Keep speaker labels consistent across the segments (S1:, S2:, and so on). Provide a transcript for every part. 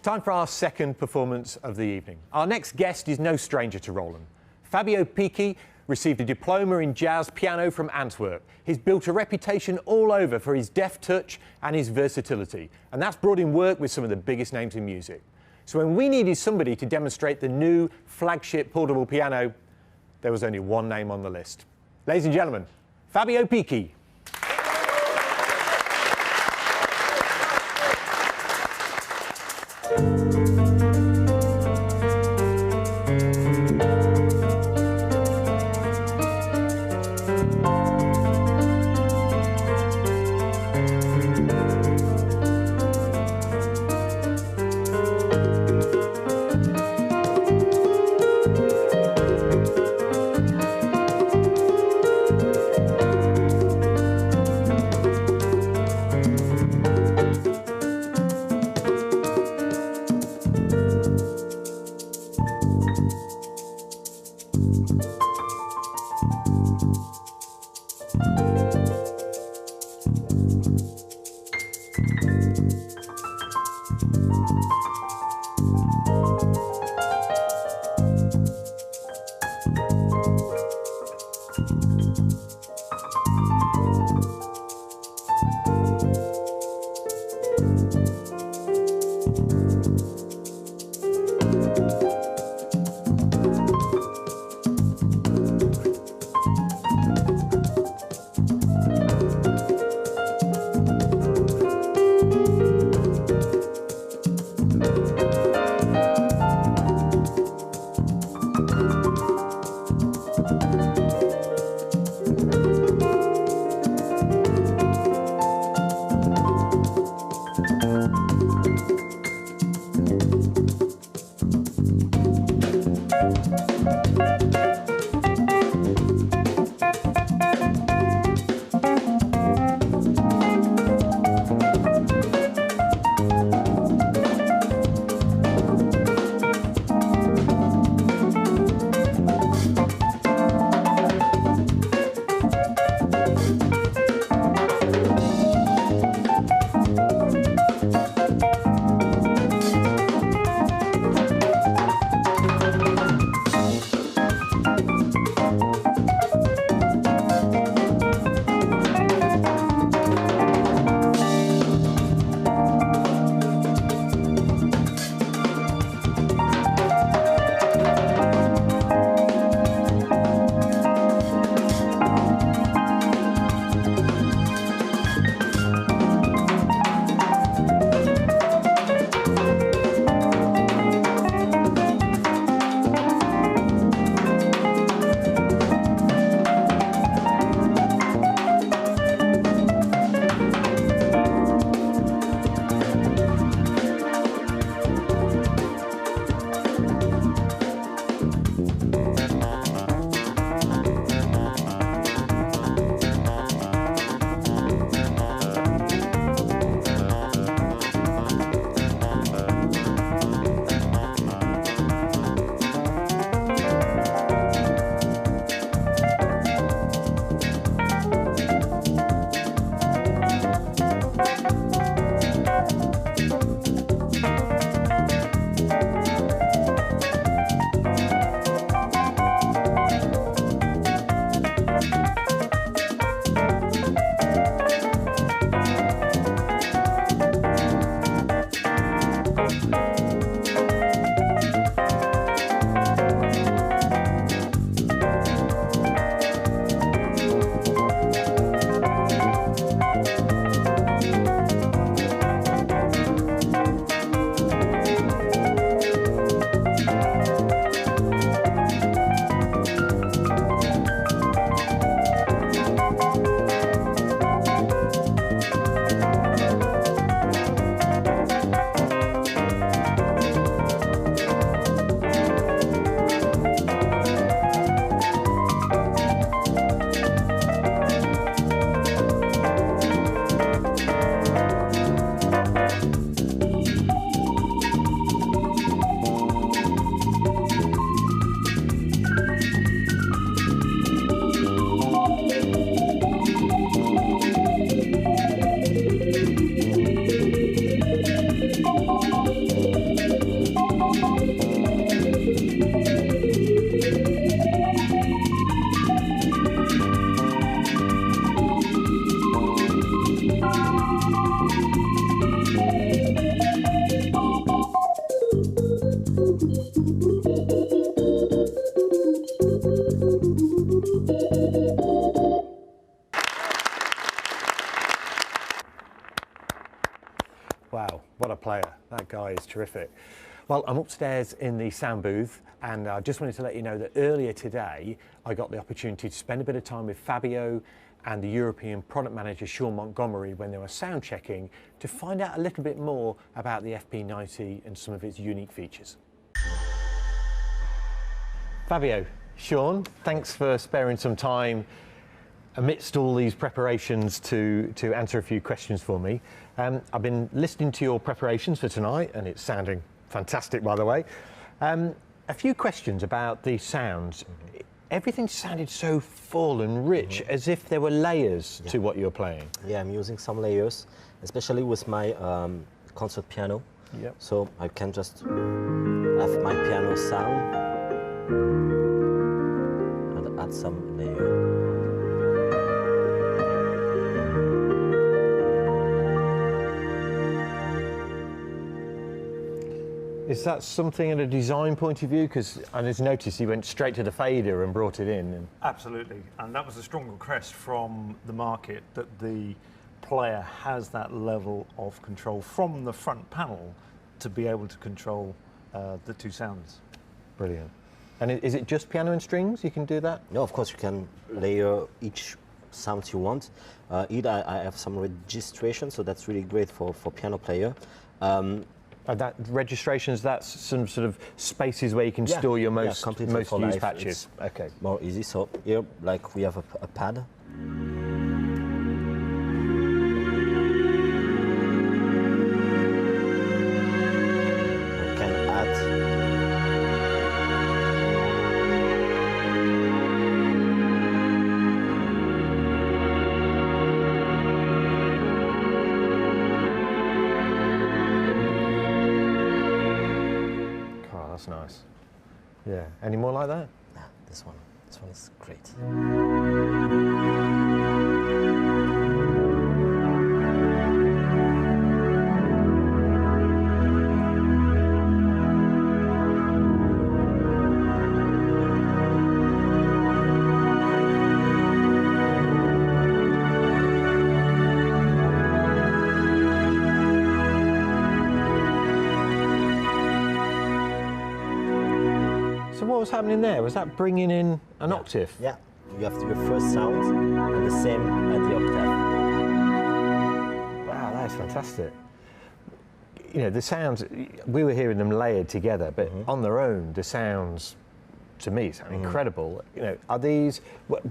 S1: Time for our second performance of the evening. Our next guest is no stranger to Roland. Fabio Picchi received a diploma in jazz piano from Antwerp. He's built a reputation all over for his deft touch and his versatility, and that's brought him work with some of the biggest names in music. So when we needed somebody to demonstrate the new flagship portable piano, there was only one name on the list. Ladies and gentlemen, Fabio Picchi. is terrific. Well, I'm upstairs in the sound booth, and I just wanted to let you know that earlier today I got the opportunity to spend a bit of time with Fabio and the European product manager Sean Montgomery when they were sound checking to find out a little bit more about the FP90 and some of its unique features. Fabio, Sean, thanks for sparing some time amidst all these preparations to answer a few questions for me. I've been listening to your preparations for tonight, and it's sounding fantastic, by the way. A few questions about the sounds. Everything sounded so full and rich, as if there were layers to what you're playing.
S2: Yeah, I'm using some layers, especially with my concert piano.
S1: Yep.
S2: So I can just have my piano sound and add some layer.
S1: Is that something at a design point of view? Because I just noticed you went straight to the fader and brought it in. And
S3: Absolutely, and that was a strong request from the market that the player has that level of control from the front panel to be able to control the two sounds.
S1: Brilliant. And is it just piano and strings? You can do that?
S2: No, of course you can layer each sound you want. Either I have some registration, so that's really great for piano player.
S1: That registrations, that's some sort of spaces where you can store your most used patches.
S2: Okay, more easy. So here, like we have a pad. I can add.
S1: That's nice. Yeah. Any more like that?
S2: Nah, this one is great.
S1: What was happening there? Was that bringing in an octave?
S2: Yeah, you have your first sound and the same at the octave.
S1: Wow, that is fantastic. You know, the sounds, we were hearing them layered together, but on their own, the sounds, to me, sound incredible. You know, are these,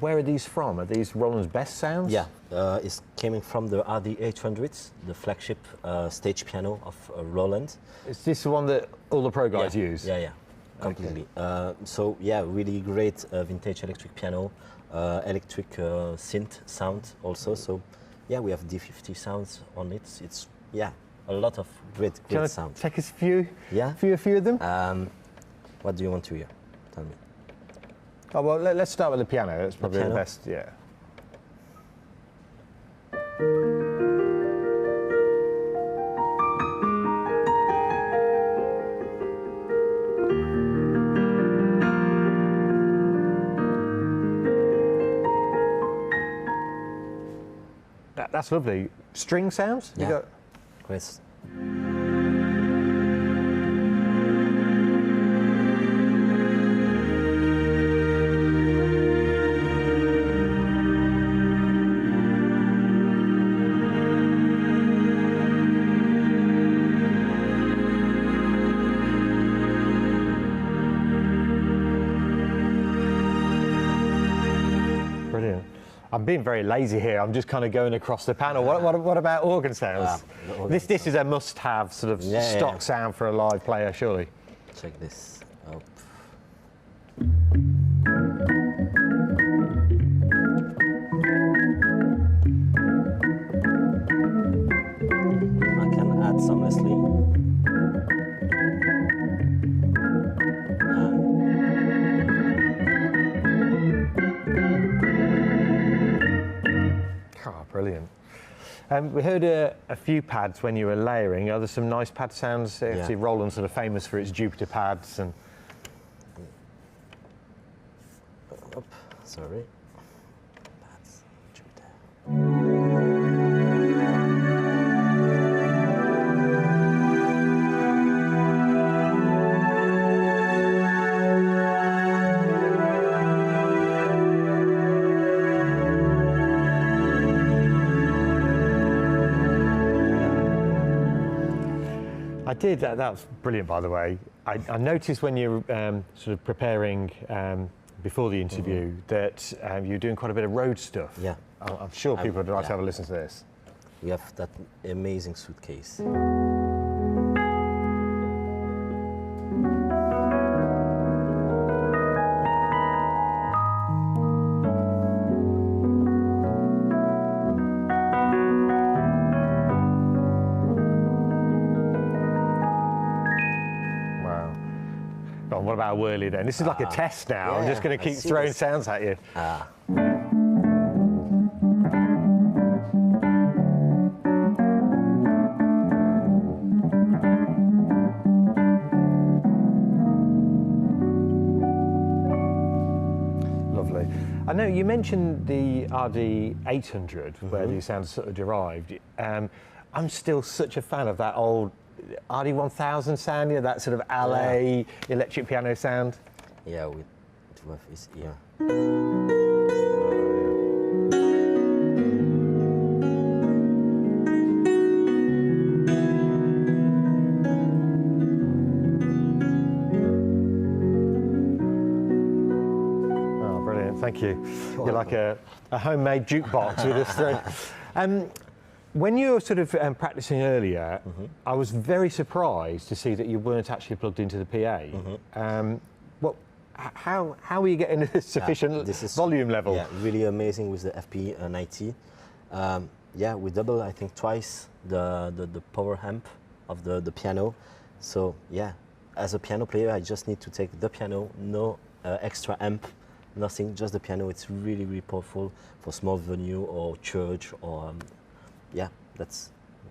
S1: where are these from? Are these Roland's best sounds?
S2: Yeah, it's coming from the RD800, the flagship stage piano of Roland.
S1: Is this the one that all the pro guys use?
S2: Yeah. Completely. Okay. So yeah, really great vintage electric piano, electric synth sound also. So yeah, we have D50 sounds on it. It's a lot of great sounds.
S1: Take us a few.
S2: Yeah.
S1: A few of them.
S2: What do you want to hear? Tell me.
S1: Oh well, let's start with the piano. That's probably the best. Yeah. That's lovely. String sounds?
S2: Yeah.
S1: You got...
S2: Great.
S1: Brilliant. I'm being very lazy here. I'm just kind of going across the panel. What about organ sounds? This is a must-have sort of stock sound for a live player, surely.
S2: Check this out. I can add some Leslie.
S1: Brilliant. We heard a few pads when you were layering. Are there some nice pad sounds?
S2: Yeah.
S1: See, Roland's sort of famous for its Jupiter pads. And
S2: sorry. Pads, Jupiter.
S1: I did. That's brilliant, by the way. I noticed when you're sort of preparing before the interview that you're doing quite a bit of road stuff.
S2: Yeah.
S1: I'm sure people would like to have a listen to this.
S2: We have that amazing suitcase.
S1: What about a whirly then? This is like a test now.
S2: Yeah,
S1: I'm just going to keep throwing sounds at you. Lovely. I know you mentioned the RD800 where these sounds sort of derived. I'm still such a fan of that old RD1000 sound, you know, that sort of LA electric piano sound.
S2: Yeah, with his ear.
S1: Oh, brilliant! Thank you. You're like a homemade jukebox with this thread. When you were sort of practicing earlier, I was very surprised to see that you weren't actually plugged into the PA. How were you getting a sufficient volume level?
S2: Yeah, really amazing with the FP90. Yeah, we double, I think, twice the power amp of the piano. So yeah, as a piano player, I just need to take the piano, no extra amp, nothing, just the piano. It's really, really powerful for small venue or church or. Yeah, that's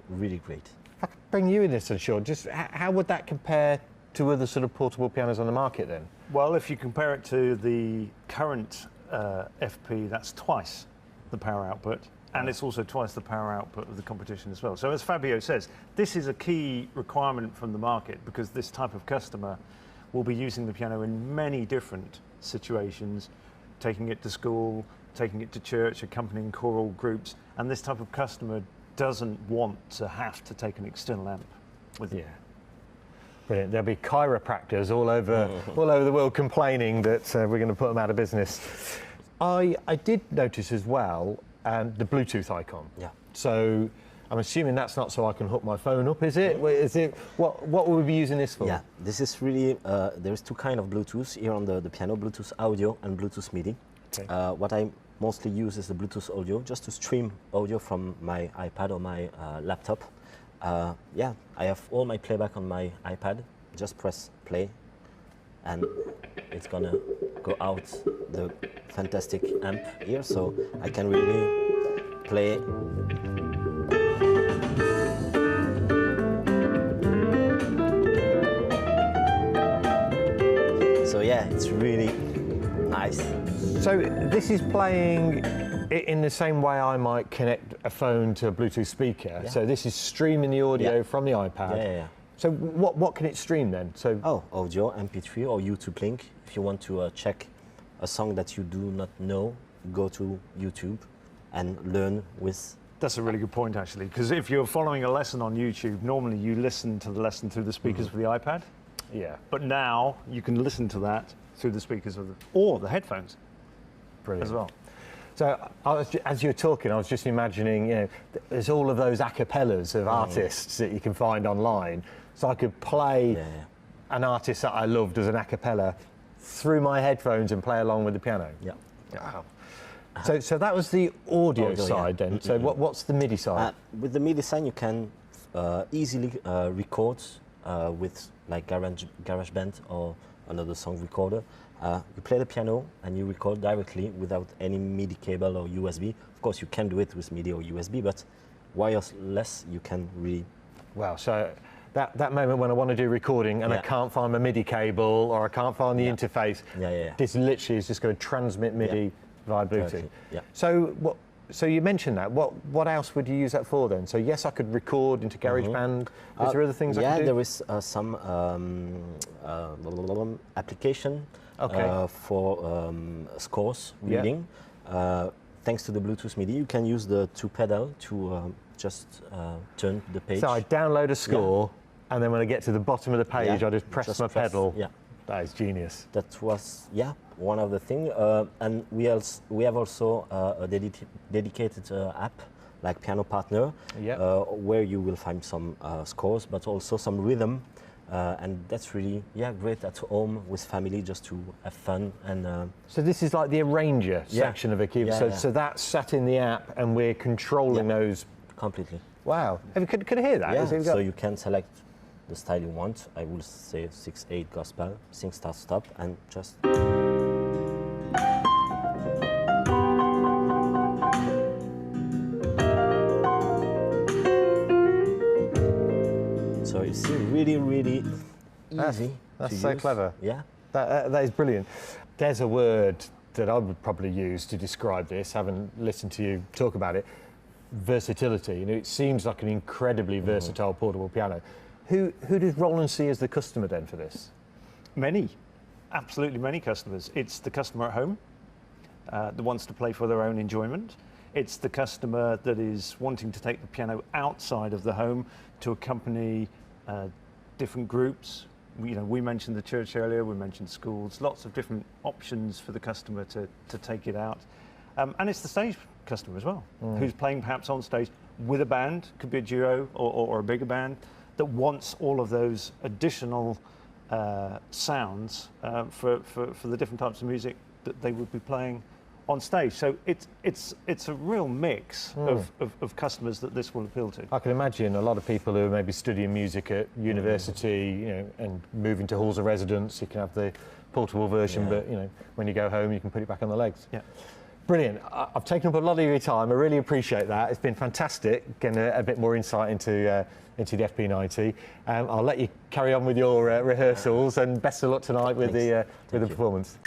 S2: really great.
S1: If I could bring you in this, and Sean, just how would that compare to other sort of portable pianos on the market then?
S3: Well, if you compare it to the current FP, that's twice the power output, and it's also twice the power output of the competition as well. So as Fabio says, this is a key requirement from the market because this type of customer will be using the piano in many different situations, taking it to school, taking it to church, accompanying choral groups, and this type of customer doesn't want to have to take an external amp with them.
S1: Yeah. Brilliant. There'll be chiropractors all over the world complaining that we're going to put them out of business. I did notice as well the Bluetooth icon.
S2: Yeah.
S1: So I'm assuming that's not so I can hook my phone up, is it? Is it what will we be using this for?
S2: Yeah, this is really, there's two kinds of Bluetooth here on the piano, Bluetooth audio and Bluetooth MIDI.
S1: Okay.
S2: What I mostly use is the Bluetooth audio, just to stream audio from my iPad or my laptop. Yeah, I have all my playback on my iPad. Just press play, and it's gonna go out the fantastic amp here, so I can really play. So yeah, it's really nice.
S1: So this is playing in the same way I might connect a phone to a Bluetooth speaker.
S2: Yeah.
S1: So this is streaming the audio from the iPad.
S2: Yeah.
S1: So what can it stream then? So
S2: audio, MP3 or YouTube link. If you want to check a song that you do not know, go to YouTube and learn with.
S3: That's a really good point, actually, because if you're following a lesson on YouTube, normally you listen to the lesson through the speakers of the iPad.
S1: Yeah.
S3: But now you can listen to that through the speakers of or the headphones.
S1: Brilliant.
S3: As well.
S1: So as you were talking, I was just imagining, you know, there's all of those acapellas of artists that you can find online. So I could play an artist that I loved as an acapella through my headphones and play along with the piano.
S2: Yeah.
S1: Wow. So that was the audio side then. So what's the MIDI side?
S2: With the MIDI side, you can easily record with like GarageBand or another song recorder. You play the piano and you record directly without any MIDI cable or USB. Of course, you can do it with MIDI or USB, but wireless, you can really.
S1: Wow. So that moment when I want to do recording and I can't find my MIDI cable or I can't find the interface, this literally is just going to transmit MIDI via Bluetooth.
S2: Yeah.
S1: So you mentioned that. What else would you use that for then? So yes, I could record into GarageBand. Is there other things I could do?
S2: Yeah, there is some application for scores reading. Thanks to the Bluetooth MIDI, you can use the two pedal to just turn the page.
S1: So I download a score and then when I get to the bottom of the page,
S2: Yeah,
S1: I just press my pedal.
S2: Yeah.
S1: That is genius.
S2: That was, yeah, one of the things. And we have also a dedicated app, like Piano Partner,
S1: Yep.
S2: where you will find some scores, but also some rhythm. And that's really, yeah, great at home with family, just to have fun. And
S1: So this is like the arranger
S2: Yeah.
S1: section of a keyboard.
S2: Yeah,
S1: So,
S2: yeah.
S1: so that's sat in the app, and we're controlling
S2: Yeah.
S1: those.
S2: completely.
S1: Wow. Could I hear that?
S2: Yeah,
S1: Has it
S2: so
S1: got-
S2: you can select the style you want. I will say 6/8 gospel, sing, start, stop, and just. So you see, really, really easy.
S1: That's
S2: to
S1: so
S2: use.
S1: clever.
S2: Yeah.
S1: That is brilliant. There's a word that I would probably use to describe this, having listened to you talk about it: versatility. You know, it seems like an incredibly versatile portable piano. Who does Roland see as the customer then for this?
S3: Many, absolutely many customers. It's the customer at home that wants to play for their own enjoyment. It's the customer that is wanting to take the piano outside of the home to accompany different groups. We mentioned the church earlier, we mentioned schools, lots of different options for the customer to take it out. And it's the stage customer as well, who's playing perhaps on stage with a band, could be a duo or a bigger band, that wants all of those additional sounds for the different types of music that they would be playing on stage. So it's a real mix of customers that this will appeal to.
S1: I can imagine a lot of people who are maybe studying music at university, and moving to halls of residence. You can have the portable version,
S2: Yeah.
S1: but when you go home, you can put it back on the legs.
S3: Yeah.
S1: Brilliant. I've taken up a lot of your time. I really appreciate that. It's been fantastic getting a bit more insight into the FP90. I'll let you carry on with your rehearsals, and best of luck tonight with
S2: Thanks.
S1: the
S2: Thank you.
S1: performance.